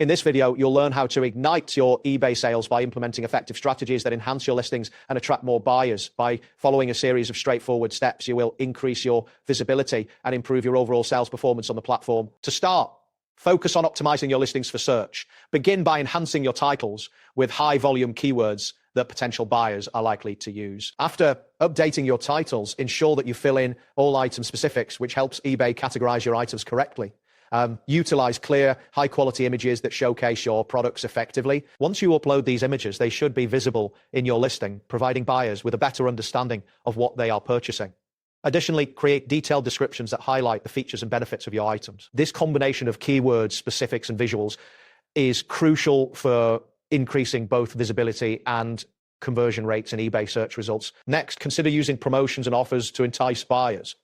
In this video, you'll learn how to ignite your eBay sales by implementing effective strategies that enhance your listings and attract more buyers. By following a series of straightforward steps, you will increase your visibility and improve your overall sales performance on the platform. To start, focus on optimizing your listings for search. Begin by enhancing your titles with high-volume keywords that potential buyers are likely to use. After updating your titles, ensure that you fill in all item specifics, which helps eBay categorize your items correctly. Utilize clear, high-quality images that showcase your products effectively. Once you upload these images, they should be visible in your listing, providing buyers with a better understanding of what they are purchasing. Additionally, create detailed descriptions that highlight the features and benefits of your items. This combination of keywords, specifics, and visuals is crucial for increasing both visibility and conversion rates in eBay search results. Next, consider using promotions and offers to entice buyers.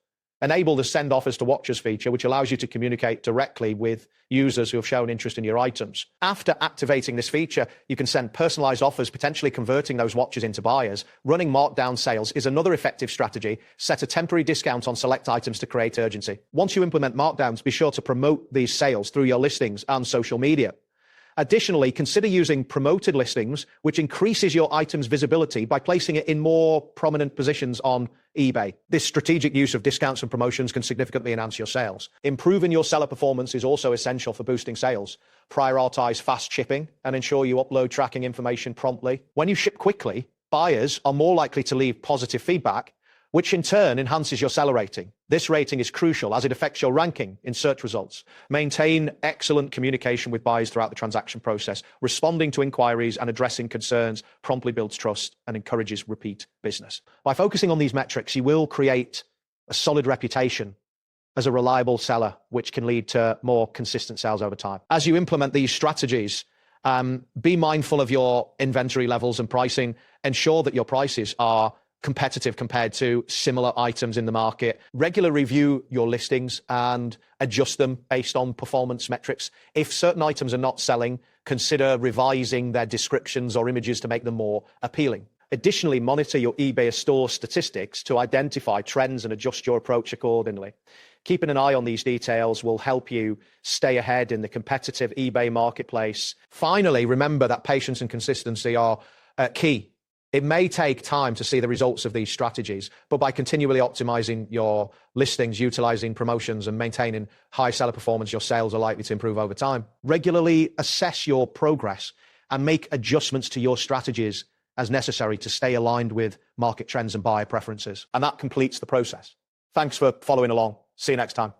Enable the Send Offers to Watchers feature, which allows you to communicate directly with users who have shown interest in your items. After activating this feature, you can send personalized offers, potentially converting those watchers into buyers. Running markdown sales is another effective strategy. Set a temporary discount on select items to create urgency. Once you implement markdowns, be sure to promote these sales through your listings and social media. Additionally, consider using promoted listings, which increases your item's visibility by placing it in more prominent positions on eBay. This strategic use of discounts and promotions can significantly enhance your sales. Improving your seller performance is also essential for boosting sales. Prioritize fast shipping and ensure you upload tracking information promptly. When you ship quickly, buyers are more likely to leave positive feedback, which in turn enhances your seller rating. This rating is crucial as it affects your ranking in search results. Maintain excellent communication with buyers throughout the transaction process. Responding to inquiries and addressing concerns promptly builds trust and encourages repeat business. By focusing on these metrics, you will create a solid reputation as a reliable seller, which can lead to more consistent sales over time. As you implement these strategies, be mindful of your inventory levels and pricing. Ensure that your prices are competitive compared to similar items in the market. Regularly review your listings and adjust them based on performance metrics. If certain items are not selling, consider revising their descriptions or images to make them more appealing. Additionally, monitor your eBay store statistics to identify trends and adjust your approach accordingly. Keeping an eye on these details will help you stay ahead in the competitive eBay marketplace. Finally, remember that patience and consistency are key. It may take time to see the results of these strategies, but by continually optimizing your listings, utilizing promotions, and maintaining high seller performance, your sales are likely to improve over time. Regularly assess your progress and make adjustments to your strategies as necessary to stay aligned with market trends and buyer preferences. And that completes the process. Thanks for following along. See you next time.